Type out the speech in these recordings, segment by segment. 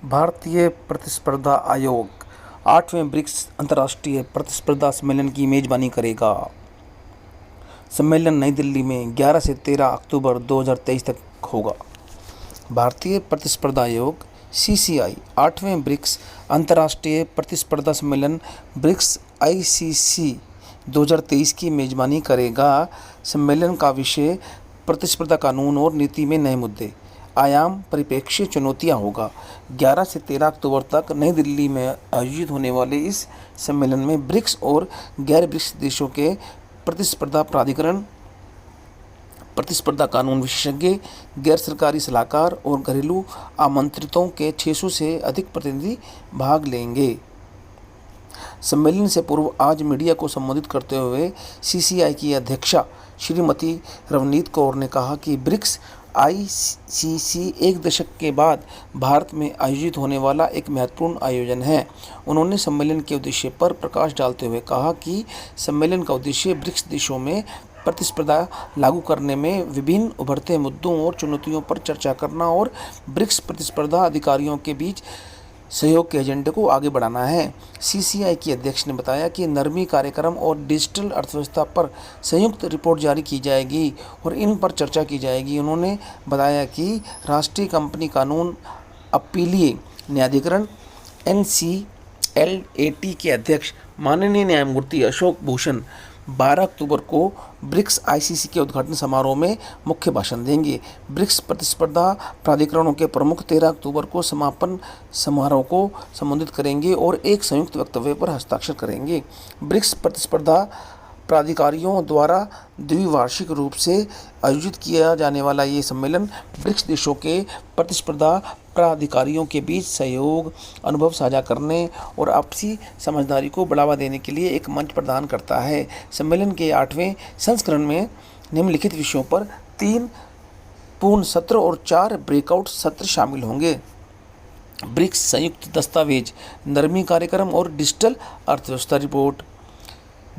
भारतीय प्रतिस्पर्धा आयोग 8वें ब्रिक्स अंतर्राष्ट्रीय प्रतिस्पर्धा सम्मेलन की मेजबानी करेगा। सम्मेलन नई दिल्ली में 11 से 13 अक्टूबर 2023 तक होगा। भारतीय प्रतिस्पर्धा आयोग (CCI) 8वें ब्रिक्स अंतर्राष्ट्रीय प्रतिस्पर्धा सम्मेलन ब्रिक्स ICC 2023 की मेजबानी करेगा। सम्मेलन का विषय प्रतिस्पर्धा कानून और नीति में नए मुद्दे, आयाम, परिप्रेक्ष्य, चुनौतियां होगा। 11 से 13 अक्टूबर तक नई दिल्ली में आयोजित होने वाले इस सम्मेलन में ब्रिक्स और गैर ब्रिक्स देशों के प्रतिस्पर्धा प्राधिकरण, प्रतिस्पर्धा कानून विशेषज्ञ, गैर सरकारी सलाहकार और घरेलू आमंत्रितों के 600 से अधिक प्रतिनिधि भाग लेंगे। सम्मेलन से पूर्व आज मीडिया को संबोधित करते हुए CCI की अध्यक्षा श्रीमती रवनीत कौर ने कहा कि ब्रिक्स ICC एक दशक के बाद भारत में आयोजित होने वाला एक महत्वपूर्ण आयोजन है। उन्होंने सम्मेलन के उद्देश्य पर प्रकाश डालते हुए कहा कि सम्मेलन का उद्देश्य ब्रिक्स देशों में प्रतिस्पर्धा लागू करने में विभिन्न उभरते मुद्दों और चुनौतियों पर चर्चा करना और ब्रिक्स प्रतिस्पर्धा अधिकारियों के बीच सहयोग के एजेंडे को आगे बढ़ाना है। CCI की अध्यक्ष ने बताया कि नरमी कार्यक्रम और डिजिटल अर्थव्यवस्था पर संयुक्त रिपोर्ट जारी की जाएगी और इन पर चर्चा की जाएगी। उन्होंने बताया कि राष्ट्रीय कंपनी कानून अपीलीय न्यायाधिकरण NCLAT के अध्यक्ष माननीय न्यायमूर्ति अशोक भूषण 12 अक्टूबर को ब्रिक्स ICC के उद्घाटन समारोह में मुख्य भाषण देंगे। ब्रिक्स प्रतिस्पर्धा प्राधिकरणों के प्रमुख 13 अक्टूबर को समापन समारोह को संबोधित करेंगे और एक संयुक्त वक्तव्य पर हस्ताक्षर करेंगे। ब्रिक्स प्रतिस्पर्धा प्राधिकारियों द्वारा द्विवार्षिक रूप से आयोजित किया जाने वाला ये सम्मेलन ब्रिक्स देशों के प्रतिस्पर्धा प्राधिकारियों के बीच सहयोग, अनुभव साझा करने और आपसी समझदारी को बढ़ावा देने के लिए एक मंच प्रदान करता है। सम्मेलन के 8वें संस्करण में निम्नलिखित विषयों पर 3 पूर्ण सत्र और 4 ब्रेकआउट सत्र शामिल होंगे। ब्रिक्स संयुक्त दस्तावेज, नरमी कार्यक्रम और डिजिटल अर्थव्यवस्था रिपोर्ट,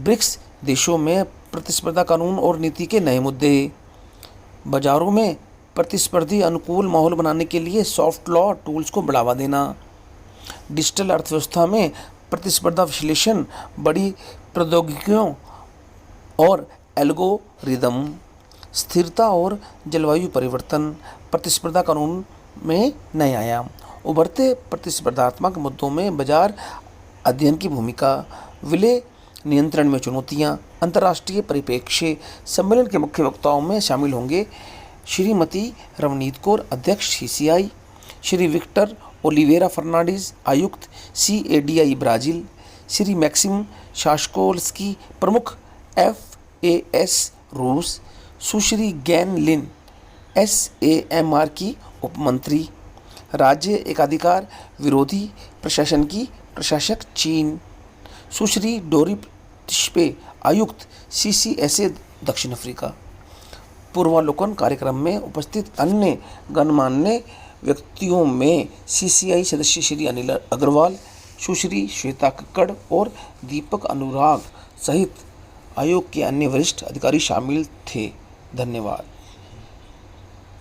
ब्रिक्स देशों में प्रतिस्पर्धा कानून और नीति के नए मुद्दे, बाजारों में प्रतिस्पर्धी अनुकूल माहौल बनाने के लिए सॉफ्ट लॉ टूल्स को बढ़ावा देना, डिजिटल अर्थव्यवस्था में प्रतिस्पर्धा विश्लेषण, बड़ी प्रौद्योगिकियों और एल्गोरिदम, स्थिरता और जलवायु परिवर्तन, प्रतिस्पर्धा कानून में नए आयाम, उभरते प्रतिस्पर्धात्मक मुद्दों में बाजार अध्ययन की भूमिका, विलय नियंत्रण में चुनौतियां, अंतर्राष्ट्रीय परिप्रेक्ष्य। सम्मेलन के मुख्य वक्ताओं में शामिल होंगे श्रीमती रवनीत कौर, अध्यक्ष CCI, Shri Victor Oliveira Fernandes, आयुक्त CADI Brazil, Shri Maxim Shashkolsky, प्रमुख FAS रूस, सुश्री गैन लिन, SAMR की उपमंत्री, राज्य एकाधिकार विरोधी प्रशासन की प्रशासक चीन, सुश्री डोरी टिश्पे, आयुक्त CCSA दक्षिण अफ्रीका। पूर्वावलोकन कार्यक्रम में उपस्थित अन्य गणमान्य व्यक्तियों में CCI सदस्य श्री अनिल अग्रवाल, सुश्री श्वेता कक्कड़ और दीपक अनुराग सहित आयोग के अन्य वरिष्ठ अधिकारी शामिल थे। धन्यवाद।